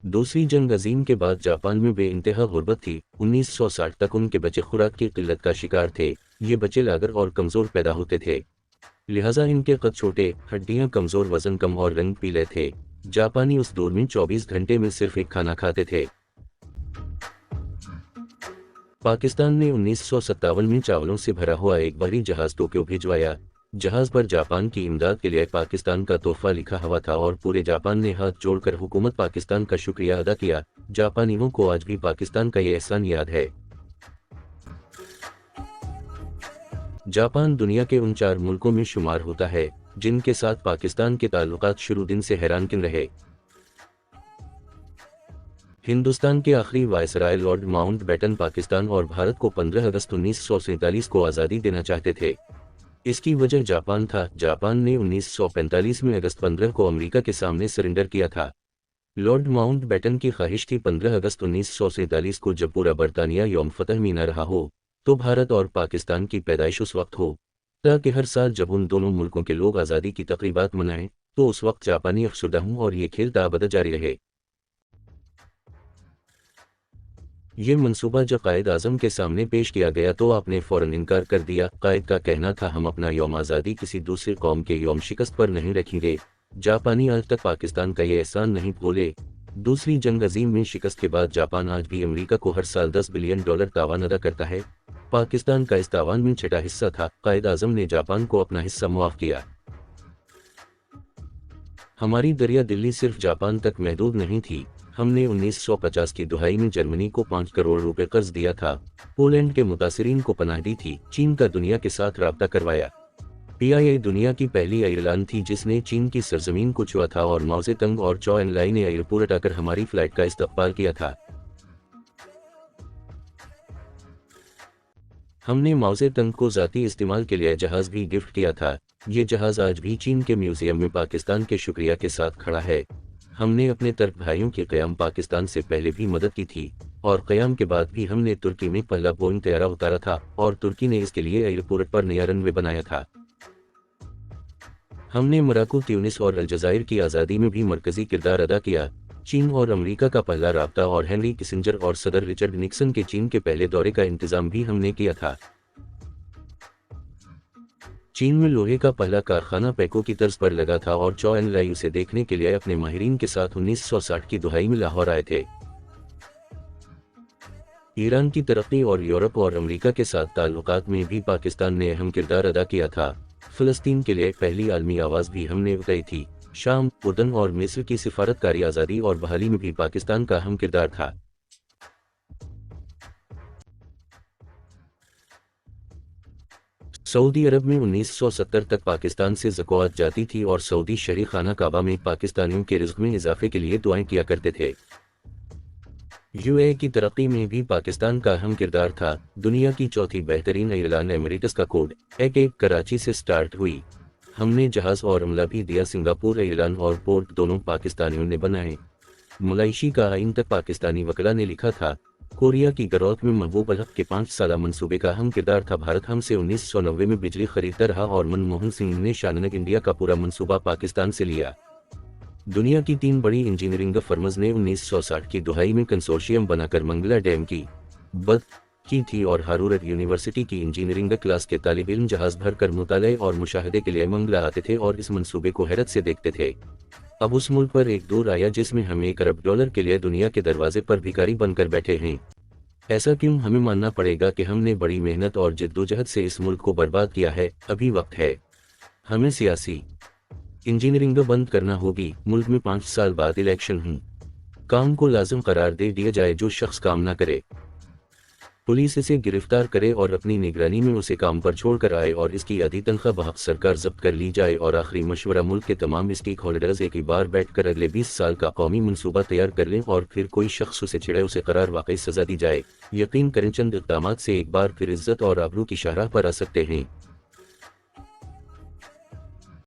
दूसरी जंग अजीम के बाद जापान में बेइंतहा गुर्बत थी। 1960 तक उनके बच्चे खुराक की किल्लत का शिकार थे। ये बच्चे लागर और कमज़ोर पैदा होते थे, लिहाजा इनके कद छोटे, हड्डियां कमज़ोर, वजन कम और रंग पीले थे। जापानी उस दौर में 24 घंटे में सिर्फ एक खाना खाते थे। पाकिस्तान ने 1957 में चावलों से भरा हुआ एक बहरी जहाज टोक्यो भिजवाया। जहाज पर जापान की इमदाद के लिए पाकिस्तान का तोहफा लिखा हुआ था और पूरे जापान ने हाथ जोड़कर हुकूमत पाकिस्तान का शुक्रिया अदा किया। जापानियों को आज भी पाकिस्तान का ये एहसान याद है। जापान दुनिया के उन 4 मुल्कों में शुमार होता है जिनके साथ पाकिस्तान के ताल्लुकात शुरू दिन से हैरानकुन रहे। हिंदुस्तान के आखिरी वायसराय लॉर्ड माउंटबेटन पाकिस्तान और भारत को 15 अगस्त 1947 को आज़ादी देना चाहते थे। इसकी वजह जापान था। जापान ने 1945 में अगस्त 15 को अमेरिका के सामने सरेंडर किया था। लॉर्ड माउंटबेटन की ख्वाहिश थी 15 अगस्त 1947 को जब पूरा बरतानिया यौम फतह में न रहा हो तो भारत और पाकिस्तान की पैदाइश उस वक्त हो, ताकि हर साल जब उन दोनों मुल्कों के लोग आज़ादी की तकरीबात मनाएं तो उस वक्त जापानी अफसरदा हों और ये खेल ताबद जारी रहे। ये मंसूबा जब कायद आज़म के सामने पेश किया गया तो आपने फ़ौरन इनकार कर दिया। कायद का कहना था, हम अपना यौम आज़ादी किसी दूसरे कौम के यौम शिकस्त पर नहीं रखेंगे। जापानी आज तक पाकिस्तान का ये एहसान नहीं भूले। दूसरी जंग अजीम में शिकस्त के बाद जापान आज भी अमेरिका को हर साल $10 बिलियन तावान अदा करता है। पाकिस्तान का इस तावान में छठा हिस्सा था। कायद आज़म ने जापान को अपना हिस्सा मुआफ़ किया। हमारी दरिया दिल्ली सिर्फ जापान तक महदूद नहीं थी। हमने 1950 की दुहाई में जर्मनी को 5 करोड़ रुपए कर्ज दिया था। पोलैंड के मुतासिरीन को पनाह दी थी। चीन का दुनिया के साथ राब्ता करवाया। PIA दुनिया की पहली एयरलाइन थी जिसने चीन की सरजमीन को छुआ था और माओ ज़ेतुंग और चौ एनलाई ने एयरपोर्ट आकर हमारी फ्लाइट का इस्तकबाल किया था। हमने माओ ज़ेतुंग को ज़ाती इस्तेमाल के लिए जहाज़ भी गिफ्ट किया था। ये जहाज़ आज भी चीन के म्यूजियम में पाकिस्तान के शुक्रिया के साथ खड़ा है। हमने अपने तुर्क भाइयों के क़याम पाकिस्तान से पहले भी मदद की थी और क़याम के बाद भी हमने तुर्की में पहला बोइंग तैयारा उतारा था और तुर्की ने इसके लिए एयरपोर्ट पर नया रनवे बनाया था। हमने मोरक्को, ट्यूनिस और अलजायर की आज़ादी में भी मरकज़ी किरदार अदा किया। चीन और अमेरिका का पहला राब्ता और हेनरी किसिंजर और सदर रिचर्ड निक्सन के चीन के पहले दौरे का इंतज़ाम भी हमने किया था। चीन में लोहे का पहला कारखाना पैको की तर्ज पर लगा था और चौ एनलाई उसे देखने के लिए अपने माहिरीन के साथ 1960 की दुहाई में लाहौर आए थे। ईरान की तरक्की और यूरोप और अमेरिका के साथ ताल्लुकात में भी पाकिस्तान ने अहम किरदार अदा किया था। फ़लस्तीन के लिए पहली आलमी आवाज़ भी हमने उठाई थी। शाम, उर्दन और मिस्र की सिफारतकारी आज़ादी और बहाली में भी पाकिस्तान का अहम किरदार था। सऊदी अरब में 1970 तक पाकिस्तान से ज़कात जाती थी और सऊदी शहरी खाना काबा में पाकिस्तानियों के रिज़्क़ में इजाफे के लिए दुआएं किया करते थे। UAE की तरक्की में भी पाकिस्तान का अहम किरदार था। दुनिया की चौथी बेहतरीन एयरलाइन एमिरेट्स का कोड एक कराची से स्टार्ट हुई। हमने जहाज़ और अमला भी दिया। सिंगापुर एयरलाइन और पोर्ट दोनों पाकिस्तानियों ने बनाए। मलाइशी का आइन तक पाकिस्तानी वकला ने लिखा था। कोरिया की गरौत में महबूब अल हक के 5 साला मंसूबे का अहम किरदार था। भारत हमसे 1990 में बिजली खरीदता रहा और मनमोहन सिंह ने शाननग इंडिया का पूरा मंसूबा पाकिस्तान से लिया। दुनिया की 3 बड़ी इंजीनियरिंग फर्म्स ने 1960 की दुहाई में कंसोर्शियम बनाकर मंगला डैम की बद की थी और हारूरत यूनिवर्सिटी की इंजीनियरिंग क्लास के तालिब इल्म जहाज़ भर कर मुताले और मुशाहदे के लिए मंगला आते थे और इस मंसूबे को हैरत से देखते थे। अब उस मुल्क पर एक दौर आया जिसमें हम $1 अरब के लिए दुनिया के दरवाजे पर भिखारी बनकर बैठे हैं। ऐसा क्यों? हमें मानना पड़ेगा कि हमने बड़ी मेहनत और जद्दोजहद से इस मुल्क को बर्बाद किया है। अभी वक्त है हमें सियासी इंजीनियरिंग बंद करना होगी। मुल्क में 5 साल बाद इलेक्शन हूँ। काम को लाजिम करार दे दिया जाए। जो शख्स काम ना करे, पुलिस इसे गिरफ्तार करे और अपनी निगरानी में उसे काम पर छोड़कर आए और इसकी आधी तनख्वाह बहक सरकार जब्त कर ली जाए। और आखिरी मशवरा, मुल्क के तमाम स्टेक होल्डर्स एक ही बार बैठकर अगले 20 साल का कौमी मंसूबा तैयार कर लें और फिर कोई शख्स उसे छिड़े उसे करार वाकई सजा दी जाए। यकीन करें चंद इक़दामात से एक बार फिर इज्जत और आबरू की शाहराह पर आ सकते हैं।